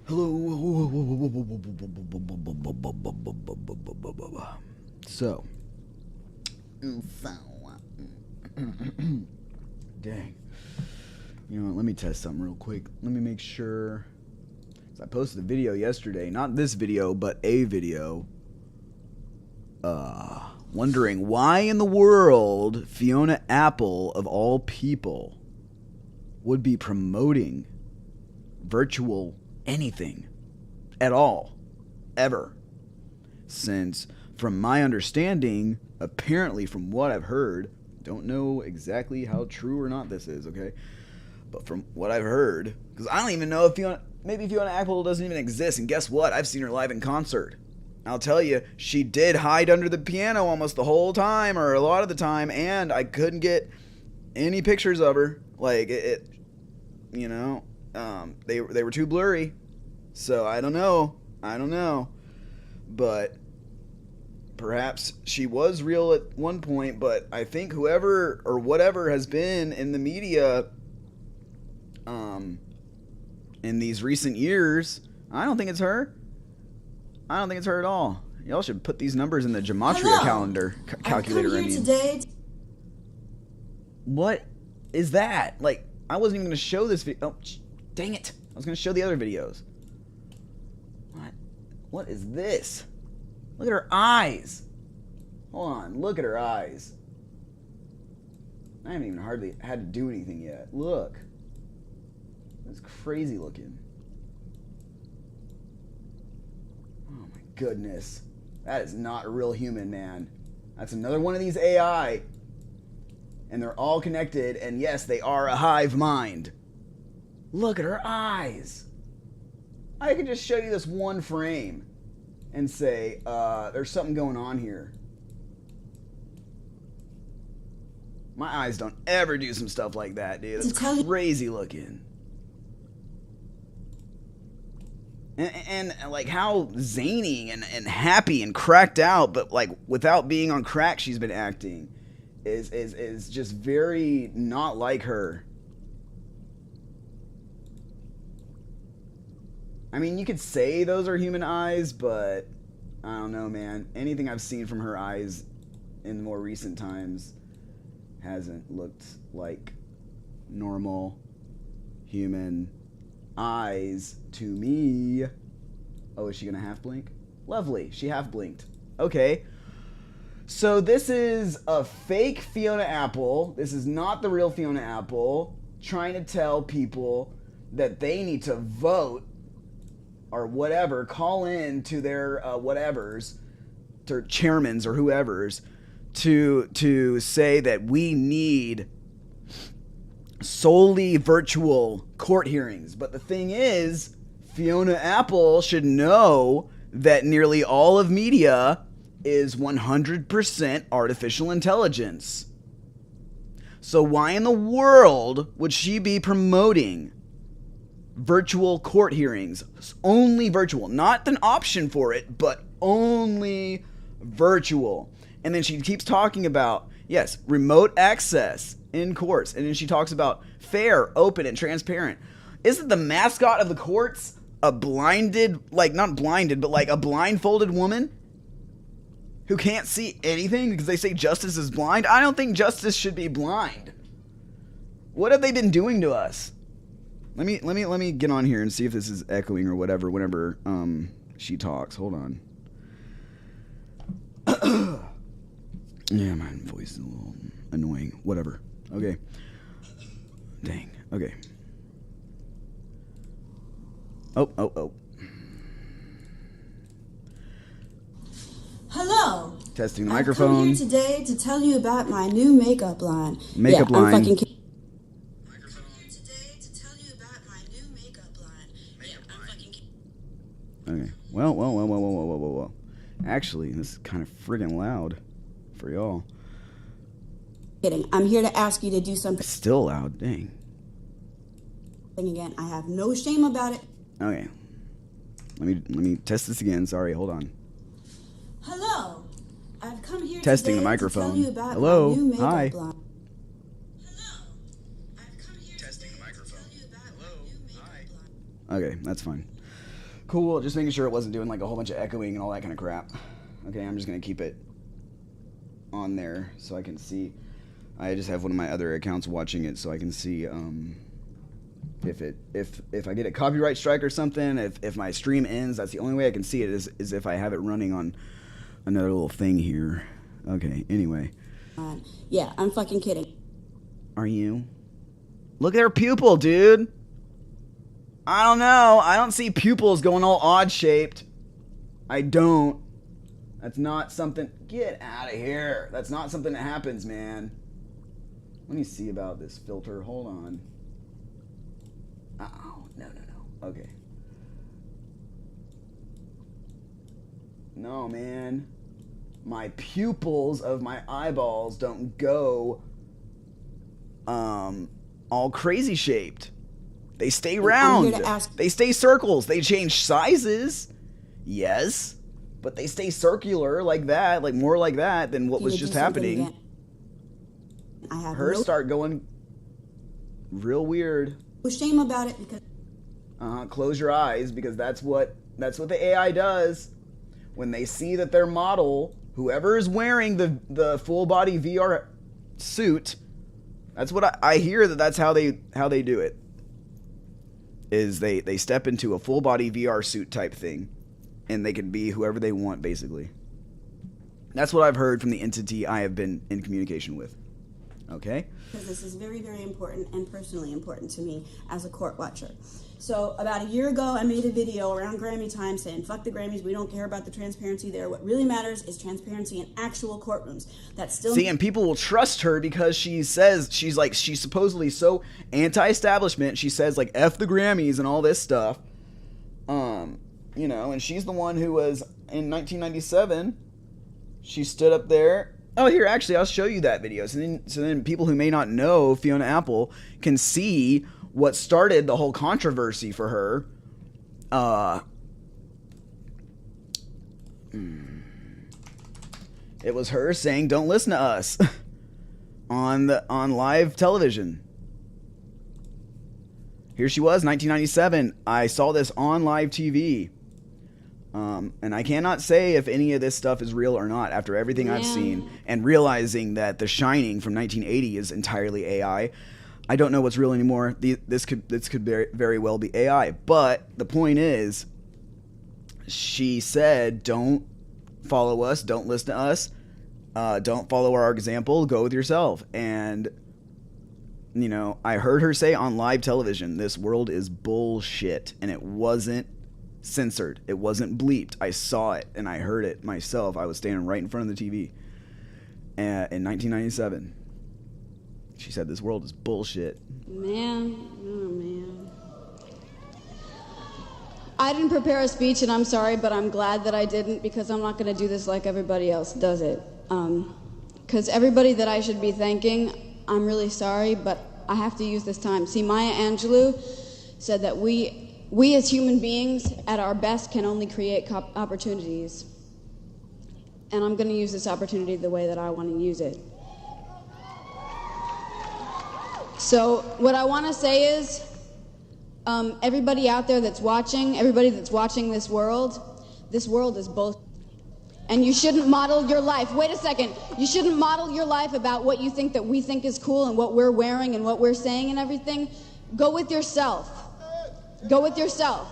Hello. So, dang. You know what? Let me test something real quick. Let me make sure. So I posted a video yesterday, not this video, but a video. Wondering why in the world Fiona Apple, of all people, would be promoting virtual anything at all, ever. Since, from my understanding, apparently from what I've heard, don't know exactly how true or not this is, okay? But from what I've heard, because I don't even know if maybe Fiona Apple doesn't even exist, and guess what? I've seen her live in concert. I'll tell you, she did hide under the piano almost the whole time, or a lot of the time, and I couldn't get any pictures of her. Like, they were too blurry. So, I don't know. But perhaps she was real at one point, but I think whoever or whatever has been in the media in these recent years, I don't think it's her. I don't think it's her at all. Y'all should put these numbers in the gematria calculator. I'm here today. What is that? Like, I wasn't even going to show this video. Oh, dang it. I was going to show the other videos. What is this? Look at her eyes. Hold on. Look at her eyes. I haven't even hardly had to do anything yet. Look. That's crazy looking. Goodness, that is not a real human, man. That's another one of these AI, and they're all connected, and yes, they are a hive mind. Look at her eyes. I could just show you this one frame and say, there's something going on here. My eyes don't ever do some stuff like that, dude. It's crazy looking. And like how zany and happy and cracked out, but like without being on crack, she's been acting is just very not like her. I mean, you could say those are human eyes, but I don't know, man. Anything I've seen from her eyes in more recent times hasn't looked like normal human eyes to me. Oh, is she gonna half blink? Lovely, she half blinked. Okay, so this is a fake Fiona Apple. This is not the real Fiona Apple trying to tell people that they need to vote or whatever, call in to their whatevers, to chairmans or whoever's, to say that we need solely virtual court hearings. But the thing is, Fiona Apple should know that nearly all of media is 100% artificial intelligence. So why in the world would she be promoting virtual court hearings? Only virtual. Not an option for it, but only virtual. And then she keeps talking about, yes, remote access in courts. And then she talks about fair, open, and transparent. Isn't the mascot of the courts a blinded, like not blinded, but like a blindfolded woman who can't see anything because they say justice is blind? I don't think justice should be blind. What have they been doing to us? Let me get on here and see if this is echoing or whatever whenever she talks. Hold on. Yeah, my voice is a little annoying. Whatever. Okay. Dang. Okay. Oh. Hello. Testing the microphone. I've come here today to tell you about my new makeup line. Makeup line. I'm fucking Okay. Well. Actually, this is kind of friggin' loud for y'all. kidding. I'm here to ask you to do something. It's still loud. Dang. Again, I have no shame about it. Okay. Let me test this again. Sorry, hold on. Hello. I've come here Testing the today microphone. to tell you about Hello. my new makeup Hi. line. Okay, that's fine. Cool, just making sure it wasn't doing like a whole bunch of echoing and all that kind of crap. Okay, I'm just gonna keep it on there so I can see. I just have one of my other accounts watching it so I can see if I get a copyright strike or something, if my stream ends. That's the only way I can see it is if I have it running on another little thing here. Okay, anyway. Yeah, I'm fucking kidding. Are you? Look at her pupil, dude. I don't know. I don't see pupils going all odd shaped. I don't. That's not something. Get out of here. That's not something that happens, man. Let me see about this filter. Hold on. Oh, no. Okay. No, man. My pupils of my eyeballs don't go all crazy shaped. They stay round. They stay circles. They change sizes. Yes. But they stay circular like that, like more like that than what was just happening. I have Hers start going real weird. No shame about it because close your eyes because that's what the AI does. When they see that their model, whoever is wearing the full body VR suit, that's what I hear that's how they do it. Is they step into a full body VR suit type thing, and they can be whoever they want basically. That's what I've heard from the entity I have been in communication with. Okay? Because this is very, very important and personally important to me as a court watcher. So about a year ago, I made a video around Grammy time saying, fuck the Grammys, we don't care about the transparency there. What really matters is transparency in actual courtrooms. That's still... See, and people will trust her because she says, she's supposedly so anti-establishment. She says, like, F the Grammys and all this stuff. You know, and she's the one who was, in 1997, she stood up there. Oh, here, actually, I'll show you that video. So then people who may not know Fiona Apple can see what started the whole controversy for her. It was her saying, "Don't listen to us," on live television. Here she was, 1997. I saw this on live TV. And I cannot say if any of this stuff is real or not after everything I've seen and realizing that The Shining from 1980 is entirely AI. I don't know what's real anymore. This could very well be AI. But the point is, she said, don't follow us, don't listen to us, don't follow our example, go with yourself. And, you know, I heard her say on live television, this world is bullshit, and it wasn't censored. It wasn't bleeped. I saw it and I heard it myself. I was standing right in front of the TV in 1997. She said this world is bullshit. Man, oh man. I didn't prepare a speech and I'm sorry, but I'm glad that I didn't because I'm not going to do this like everybody else does it. Because everybody that I should be thanking, I'm really sorry, but I have to use this time. See, Maya Angelou said that we as human beings, at our best, can only create opportunities. And I'm going to use this opportunity the way that I want to use it. So what I want to say is, everybody out there that's watching, everybody that's watching this world is both. And you shouldn't model your life. Wait a second. You shouldn't model your life about what you think that we think is cool and what we're wearing and what we're saying and everything. Go with yourself. Go with yourself.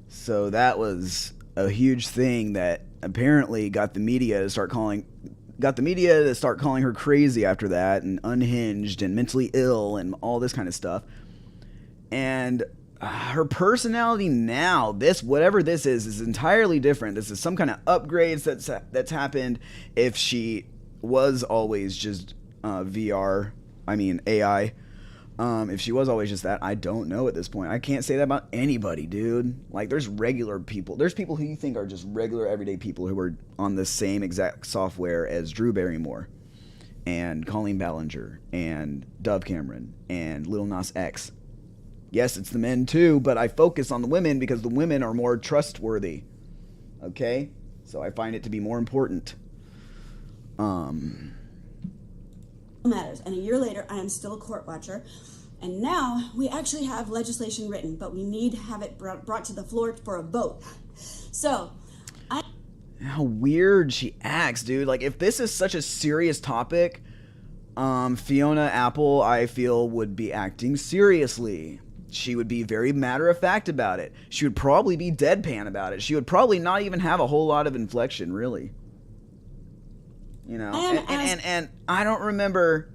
So that was a huge thing that apparently got the media to start calling her crazy after that, and unhinged and mentally ill and all this kind of stuff. And her personality now, whatever this is entirely different. This is some kind of upgrades that's happened. If she was always just AI. If she was always just that, I don't know at this point. I can't say that about anybody, dude. Like, there's regular people. There's people who you think are just regular, everyday people who are on the same exact software as Drew Barrymore and Colleen Ballinger and Dove Cameron and Lil Nas X. Yes, it's the men too, but I focus on the women because the women are more trustworthy. Okay? So I find it to be more important. Matters. And a year later, I am still a court watcher. And now we actually have legislation written, but we need to have it brought to the floor for a vote. So, how weird she acts, dude. Like, if this is such a serious topic, Fiona Apple, I feel, would be acting seriously. She would be very matter-of-fact about it. She would probably be deadpan about it. She would probably not even have a whole lot of inflection, really. You know? And I don't remember...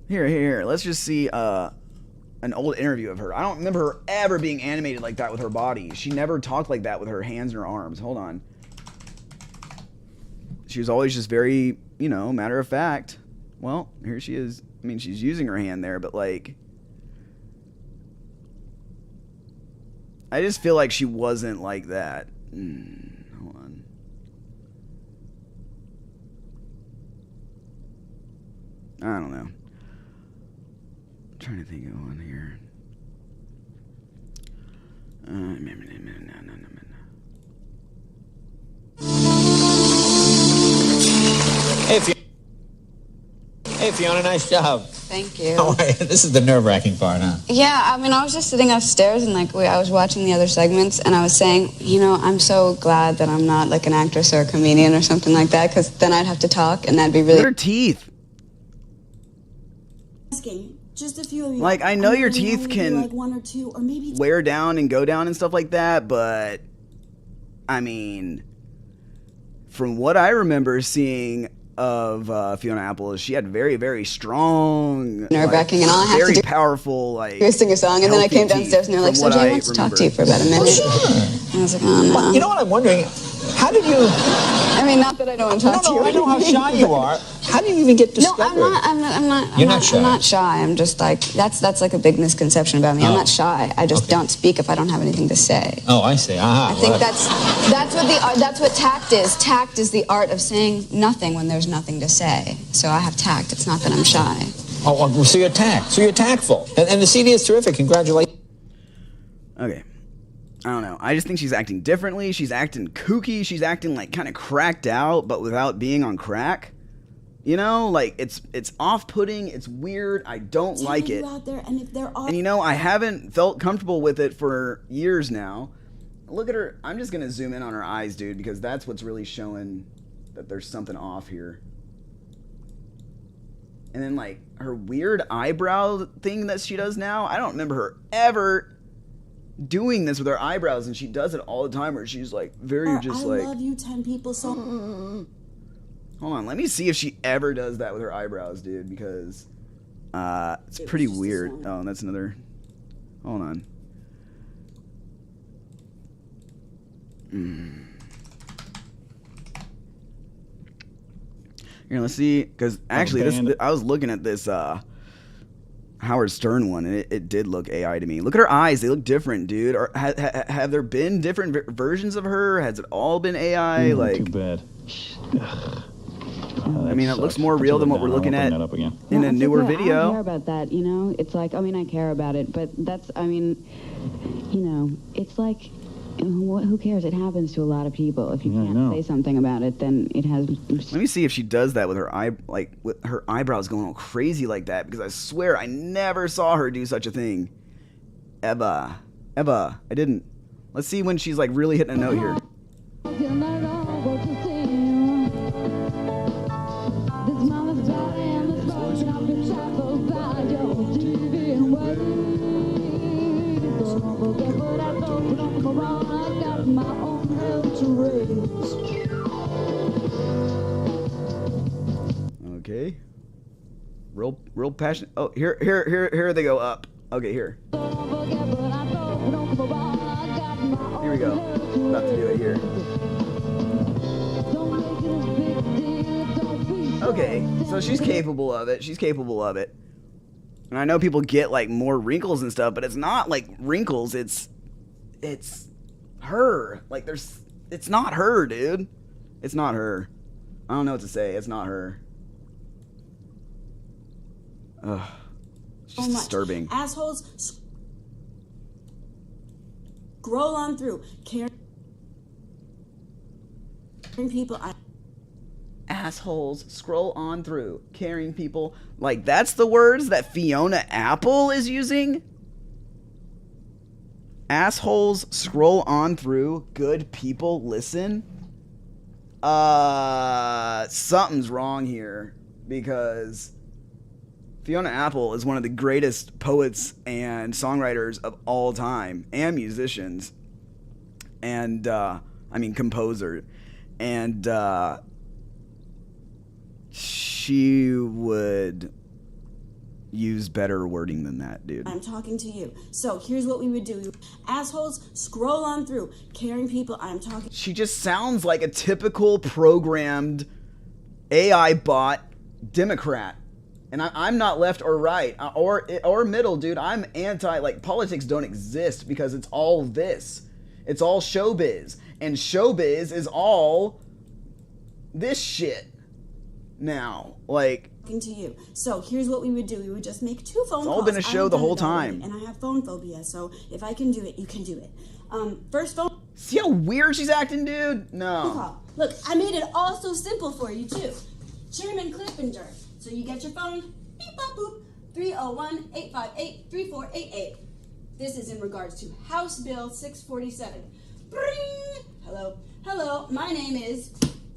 Here. Let's just see an old interview of her. I don't remember her ever being animated like that with her body. She never talked like that with her hands and her arms. Hold on. She was always just very, you know, matter-of-fact. Well, here she is. I mean, she's using her hand there, but, like... I just feel like she wasn't like that. Hold on. I don't know. I'm trying to think of one here. Hey, Fiona, nice job. Thank you. How are you? This is the nerve-wracking part, huh? Yeah, I mean, I was just sitting upstairs and I was watching the other segments and I was saying, you know, I'm so glad that I'm not like an actress or a comedian or something like that, because then I'd have to talk and that'd be really... Look at her teeth. asking just a few of you. Like, I know your teeth can like one or two, or maybe wear down and go down and stuff like that, but I mean, from what I remember seeing of Fiona Apple, she had very, very strong, nerve-wracking, and all I had very to do powerful, like, was sing a song, and then I came downstairs and they're like, so Jay wants to talk to you for about a minute. Sure. And I was like, oh no. Well, you know what I'm wondering? How did you... I mean, not that I don't want to talk to you. I know how shy you are. How do you even get discovered? No, I'm not. You're not shy. I'm not shy. I'm just like, that's like a big misconception about me. I'm not shy. I just don't speak if I don't have anything to say. Oh, I see. I think that's what tact is. Tact is the art of saying nothing when there's nothing to say. So I have tact. It's not that I'm shy. Oh, so you're tact. So you're tactful. And the CD is terrific. Congratulations. Okay. I don't know. I just think she's acting differently. She's acting kooky. She's acting like kind of cracked out, but without being on crack. You know, like it's off-putting. It's weird. I don't like it. out there, and if there are, and you know, I haven't felt comfortable with it for years now. Look at her. I'm just gonna zoom in on her eyes, dude, because that's what's really showing that there's something off here. And then like her weird eyebrow thing that she does now. I don't remember her ever doing this with her eyebrows, and she does it all the time where she's like very just like, I love you 10 people so hold on, let me see if she ever does that with her eyebrows, dude, because it's pretty weird. Oh, that's another, hold on. Here, let's see, because actually I was looking at this Howard Stern one, and it did look AI to me. Look at her eyes; they look different, dude. Or have there been different versions of her? Has it all been AI? Like, too bad. I mean, it looks more real than what we're looking at in a newer video. I don't care about that, you know. It's like, I mean, I care about it, but that's, I mean, you know, it's like, who cares? It happens to a lot of people. If you can't say something about it, then it has... Let me see if she does that with her with her eyebrows going all crazy like that, because I swear I never saw her do such a thing. Eva, I didn't. Let's see when she's like really hitting a note here. Okay. Real passionate. Oh, here they go up. Okay, here. Here we go. About to do it here. Okay, so she's capable of it. She's capable of it. And I know people get like more wrinkles and stuff, but it's not like wrinkles. It's her. Like it's not her, dude. It's not her. I don't know what to say. It's not her. Ugh. It's just disturbing. Assholes, scroll on through. Caring people. assholes scroll on through, caring people. Like, that's the words that Fiona Apple is using? Assholes scroll on through, good people listen? Something's wrong here, because Fiona Apple is one of the greatest poets and songwriters of all time, and musicians, and composer, and she would use better wording than that, dude. I'm talking to you. So here's what we would do. Assholes, scroll on through. Caring people, I'm talking. She just sounds like a typical programmed AI bot Democrat. And I'm not left or right or middle, dude. I'm anti, like, politics don't exist because it's all this. It's all showbiz. And showbiz is all this shit now. Like, to you. So here's what we would do. We would just make 2 phone calls. It's all been a show the whole time. And I have phone phobia, so if I can do it, you can do it. First phone. See how weird she's acting, dude? No. Call. Look, I made it all so simple for you, too. Chairman Clippinger. So you get your phone, beep, bop, boop, 301-858-3488. This is in regards to House Bill 647. Bring! Hello. Hello, my name is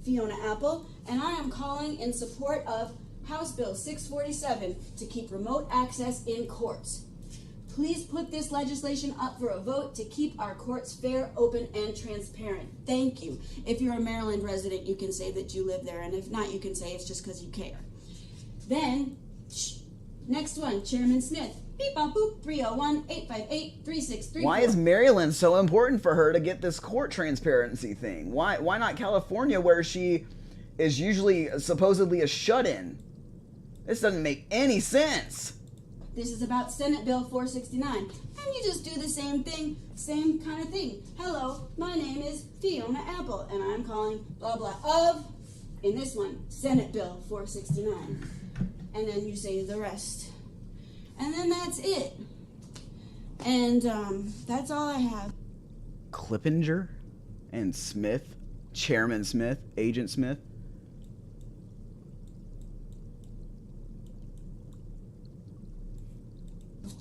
Fiona Apple, and I am calling in support of House Bill 647 to keep remote access in courts. Please put this legislation up for a vote to keep our courts fair, open, and transparent. Thank you. If you're a Maryland resident, you can say that you live there, and if not, you can say it's just because you care. Then, next one, Chairman Smith. Beep, bop, boop, 301-858-3634. Why is Maryland so important for her to get this court transparency thing? Why not California, where she is usually supposedly a shut-in? This doesn't make any sense. This is about Senate Bill 469. And you just do the same thing, same kind of thing. Hello, my name is Fiona Apple, and I'm calling blah blah of, in this one, Senate Bill 469. And then you say the rest. And then that's it. And that's all I have. Clippinger and Smith, Chairman Smith, Agent Smith.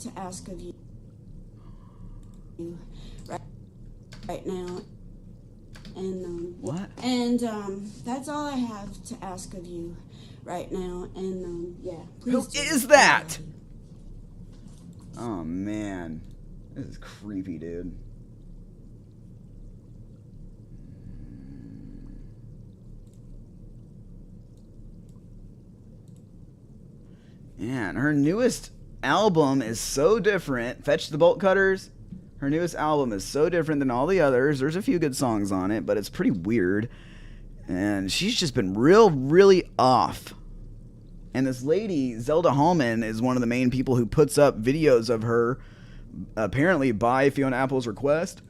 To ask of you right now, and what? And that's all I have to ask of you right now, and yeah. Who is that? Oh man, this is creepy, dude. Man, her newest album is so different. Fetch the Bolt Cutters. Her newest album is so different than all the others. There's a few good songs on it, but it's pretty weird. And she's just been really off. And this lady, Zelda Hallman, is one of the main people who puts up videos of her, apparently by Fiona Apple's request.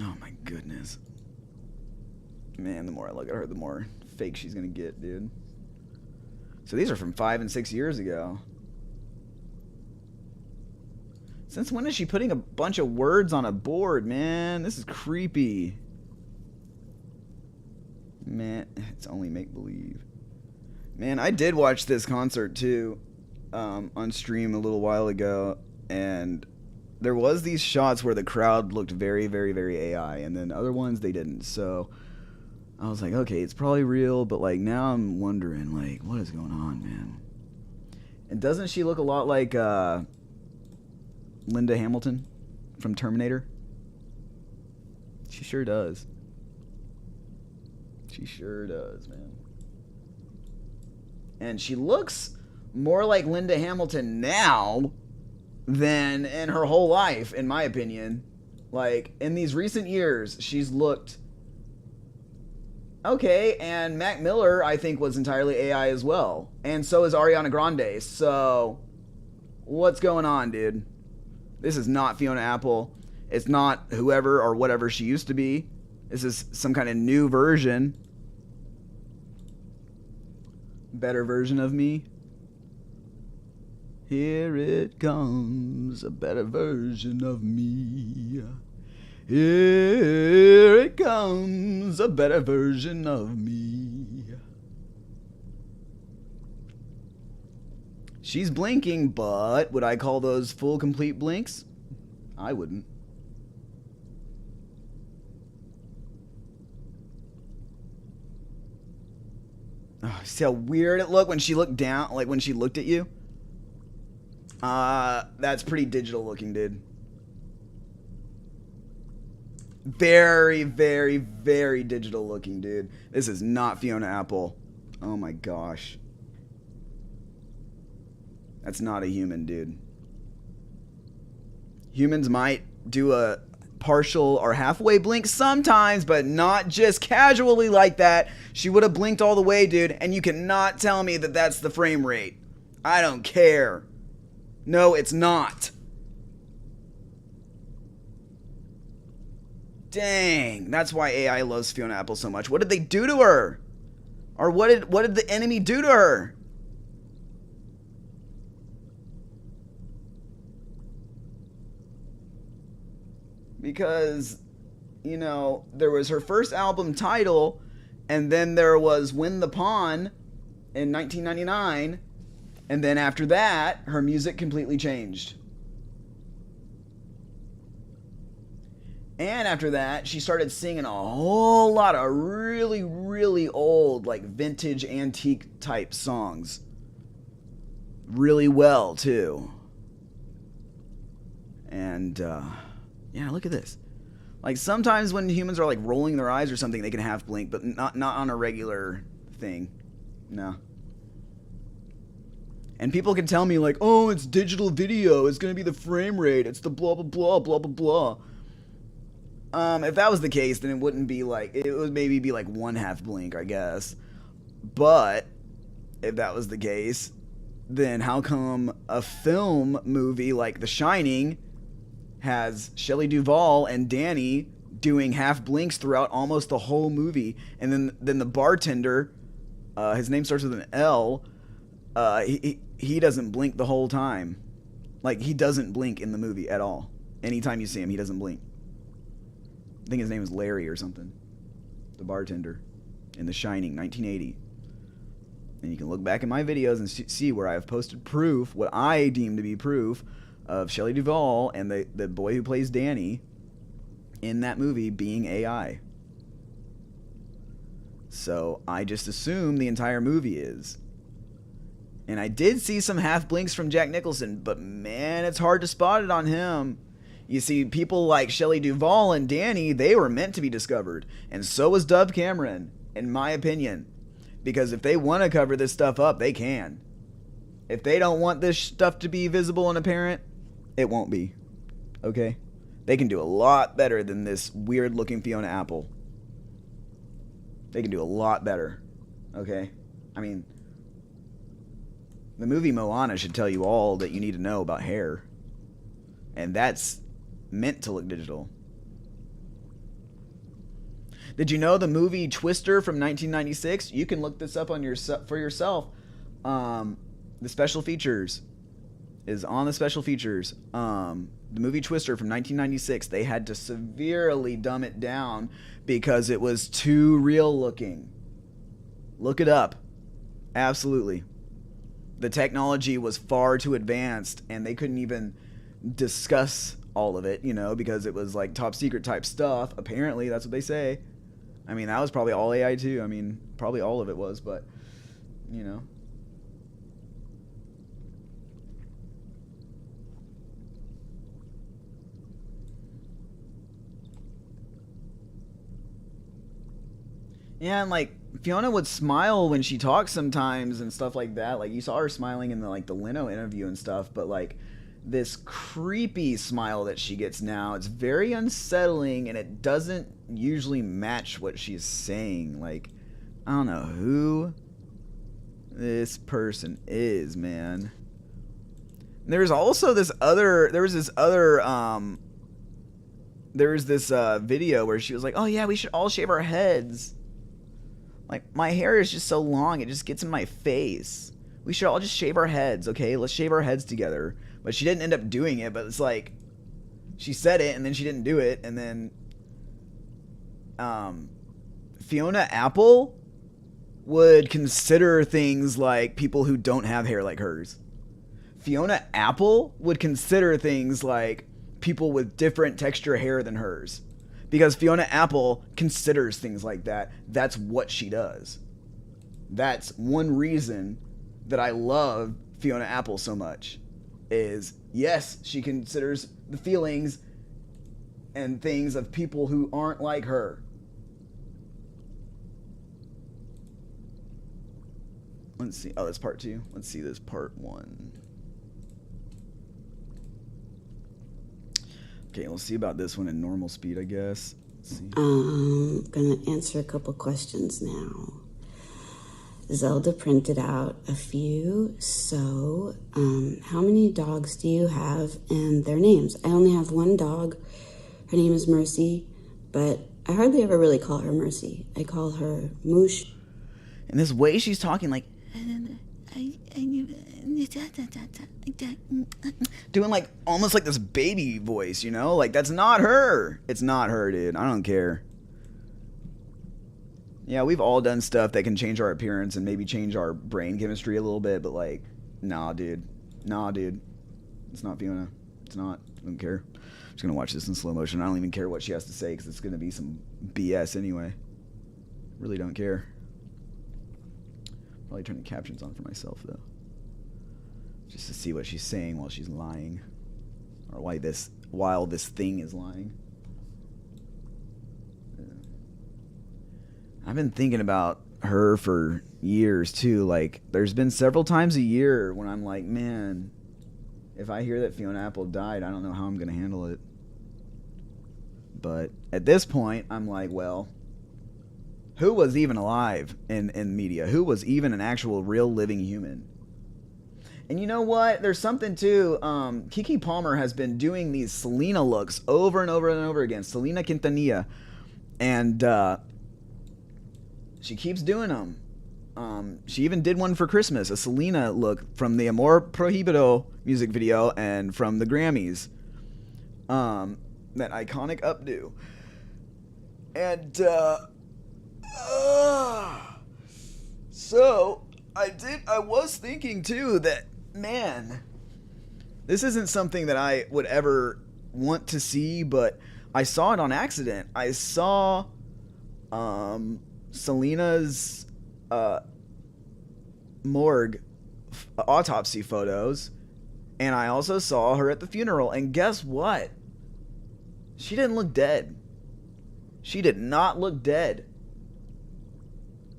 Oh my goodness. Man, the more I look at her, the more fake she's gonna get, dude. So these are from 5 and 6 years ago. Since when is she putting a bunch of words on a board, man? This is creepy. Man, it's only make-believe. Man, I did watch this concert too, on stream a little while ago, and there was these shots where the crowd looked very AI, and then other ones they didn't. So I was like, okay, it's probably real, but like now I'm wondering, like, what is going on, man? And doesn't she look a lot like Linda Hamilton from Terminator? She sure does. She sure does, man. And she looks more like Linda Hamilton now than in her whole life, in my opinion. Like, in these recent years, she's looked okay, and Mac Miller, I think, was entirely AI as well. And so is Ariana Grande. So, what's going on, dude? This is not Fiona Apple. It's not whoever or whatever she used to be. This is some kind of new version. Better version of me. Here it comes, a better version of me. Here it comes, a better version of me. She's blinking, but would I call those full complete blinks? I wouldn't. Oh, see how weird it looked when she looked down, like when she looked at you? That's pretty digital looking, dude. Very, very, very digital looking, dude. This is not Fiona Apple. Oh my gosh. That's not a human, dude. Humans might do a partial or halfway blink sometimes, but not just casually like that. She would have blinked all the way, dude, and you cannot tell me that that's the frame rate. I don't care. No, it's not. Dang, that's why AI loves Fiona Apple so much. What did they do to her? Or what did the enemy do to her? Because, you know, there was her first album title, and then there was Win the Pawn in 1999, and then after that, her music completely changed. And after that, she started singing a whole lot of really, really old, like vintage antique type songs. Really well, too. And, yeah, look at this. Like, sometimes when humans are, like, rolling their eyes or something, they can half blink, but not on a regular thing. No. And people can tell me, like, oh, it's digital video. It's going to be the frame rate. It's the blah, blah, blah, blah, blah, blah. If that was the case, then it wouldn't be like, it would maybe be like one half blink, I guess. But if that was the case, then how come a film movie like The Shining has Shelley Duvall and Danny doing half blinks throughout almost the whole movie, and then the bartender, his name starts with an L, he doesn't blink the whole time. Like, he doesn't blink in the movie at all. Anytime you see him, he doesn't blink. I think his name is Larry or something. The bartender in The Shining, 1980. And you can look back in my videos and see where I have posted proof, what I deem to be proof, of Shelley Duvall and the boy who plays Danny in that movie being AI. So I just assume the entire movie is. And I did see some half blinks from Jack Nicholson, but man, it's hard to spot it on him. You see, people like Shelley Duvall and Danny, they were meant to be discovered. And so was Dove Cameron, in my opinion. Because if they want to cover this stuff up, they can. If they don't want this stuff to be visible and apparent, it won't be. Okay? They can do a lot better than this weird-looking Fiona Apple. They can do a lot better. Okay? I mean, the movie Moana should tell you all that you need to know about hair. And that's meant to look digital. Did you know the movie Twister from 1996? You can look this up on for yourself. The special features is on the special features. The movie Twister from 1996, they had to severely dumb it down because it was too real looking. Look it up. Absolutely. The technology was far too advanced, and they couldn't even discuss all of it, you know, because it was like top secret type stuff. Apparently, that's what they say. I mean, that was probably all AI too. I mean, probably all of it was, but, you know. Yeah, and like Fiona would smile when she talks sometimes and stuff like that. Like you saw her smiling in the Leno interview and stuff, but like this creepy smile that she gets now, it's very unsettling, and it doesn't usually match what she's saying. Like, I don't know who this person is, man. There's also this video where she was like, oh yeah, we should all shave our heads. Like, my hair is just so long, it just gets in my face. We should all just shave our heads, okay? Let's shave our heads together. But she didn't end up doing it, but it's like, She said it, and then she didn't do it, and then Fiona Apple would consider things like people who don't have hair like hers. Fiona Apple would consider things like people with different texture hair than hers. Because Fiona Apple considers things like that. That's what she does. That's one reason that I love Fiona Apple so much. Is, yes, she considers the feelings and things of people who aren't like her. Let's see. Oh, that's part 2. Let's see this part 1. Okay, we'll see about this one in normal speed, I guess. Let's see. I'm gonna answer a couple questions now. Zelda printed out a few. So, how many dogs do you have and their names? I only have one dog. Her name is Mercy, but I hardly ever really call her Mercy. I call her Moosh. And this way she's talking, like, doing like almost like this baby voice, you know? Like, that's not her. It's not her, dude. I don't care. Yeah, we've all done stuff that can change our appearance and maybe change our brain chemistry a little bit, but like, nah, dude. Nah, dude. It's not Fiona. It's not. I don't care. I'm just gonna watch this in slow motion. I don't even care what she has to say because it's gonna be some BS anyway. Really don't care. Probably turn the captions on for myself though, just to see what she's saying while she's lying, or while this thing is lying. I've been thinking about her for years too. Like, there's been several times a year when I'm like, man, if I hear that Fiona Apple died, I don't know how I'm gonna handle it. But at this point, I'm like, well, who was even alive in media? Who was even an actual real living human? And you know what? There's something too. Keke Palmer has been doing these Selena looks over and over and over again. Selena Quintanilla. And she keeps doing them. She even did one for Christmas, a Selena look from the Amor Prohibido music video and from the Grammys. That iconic updo. And so I was thinking too that, man, this isn't something that I would ever want to see, but I saw it on accident. I saw Selena's morgue autopsy photos, and I also saw her at the funeral, and guess what? She didn't look dead. She did not look dead.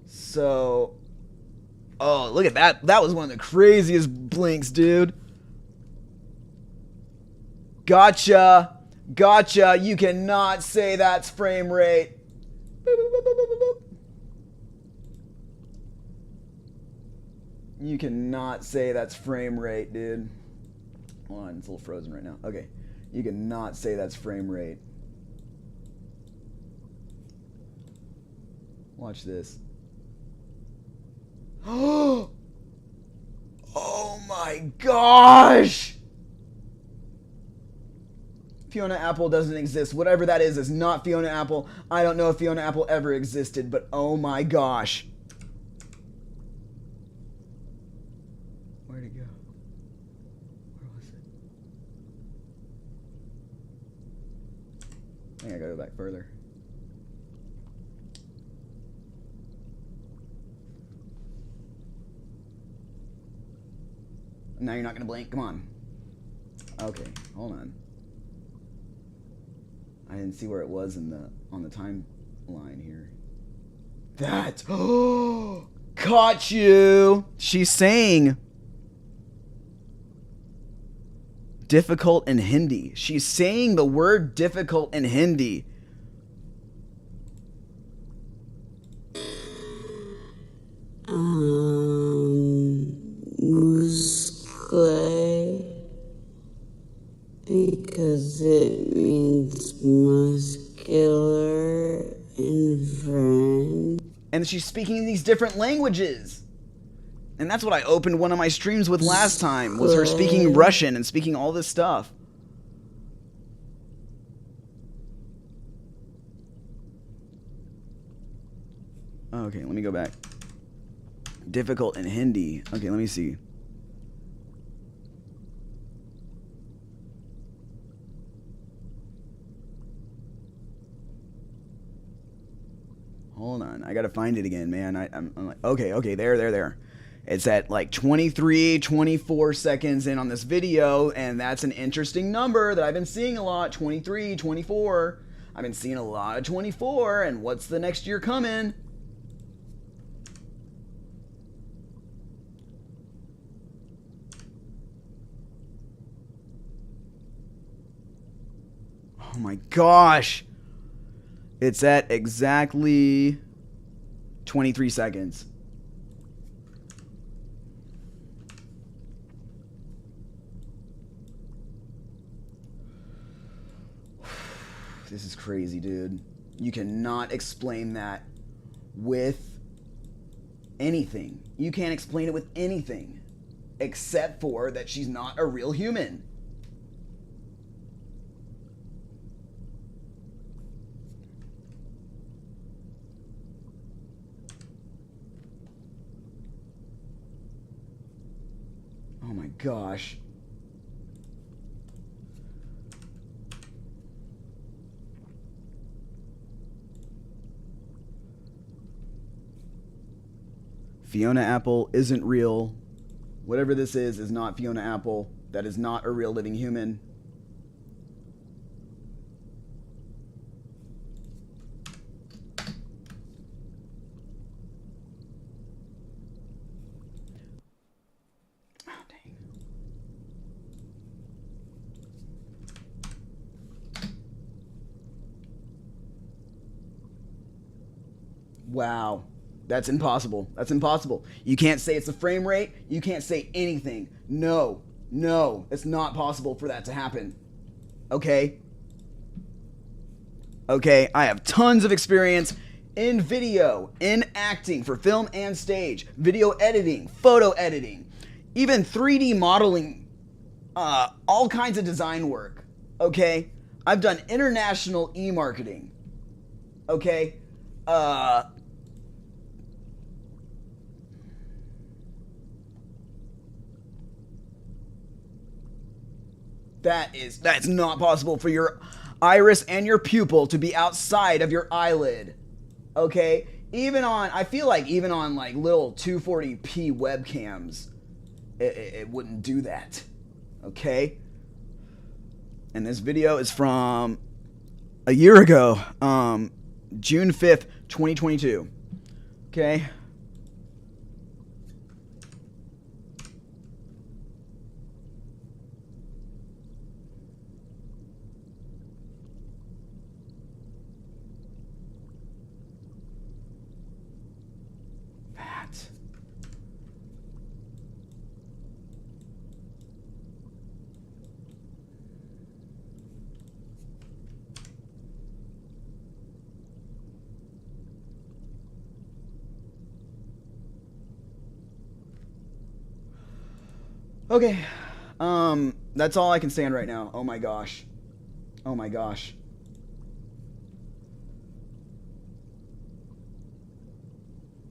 So, oh, look at that. That was one of the craziest blinks, dude. Gotcha. Gotcha. You cannot say that's frame rate. You cannot say that's frame rate, dude. Hold on, it's a little frozen right now. Okay. You cannot say that's frame rate. Watch this. Oh my gosh! Fiona Apple doesn't exist. Whatever that is not Fiona Apple. I don't know if Fiona Apple ever existed, but oh my gosh. Where'd it go? Where was it? I think I gotta go back further. Now you're not gonna blink? Come on. Okay, hold on. I didn't see where it was on the timeline here. That, oh, caught you. She's saying difficult in Hindi. She's saying the word difficult in Hindi. Because it means muscular and friend. And she's speaking these different languages. And that's what I opened one of my streams with last time, was her speaking Russian and speaking all this stuff. Okay, let me go back. Difficult in Hindi. Okay, let me see. Hold on, I gotta find it again, man. I'm like, okay, there. It's at like 23, 24 seconds in on this video, and that's an interesting number that I've been seeing a lot. 23, 24. I've been seeing a lot of 24, and what's the next year coming? Oh my gosh. It's at exactly 23 seconds. This is crazy, dude. You cannot explain that with anything. You can't explain it with anything except for that she's not a real human. Oh my gosh. Fiona Apple isn't real. Whatever this is not Fiona Apple. That is not a real living human. Oh, dang. Wow. That's impossible. That's impossible. You can't say it's a frame rate. You can't say anything. No, it's not possible for that to happen. Okay? Okay, I have tons of experience in video, in acting for film and stage, video editing, photo editing, even 3D modeling, all kinds of design work. Okay? I've done international e-marketing. Okay? That's not possible for your iris and your pupil to be outside of your eyelid. Okay? I feel like even on like little 240p webcams, it wouldn't do that. Okay? And this video is from a year ago, June 5th, 2022. Okay? Okay, that's all I can stand right now. Oh my gosh. Oh my gosh.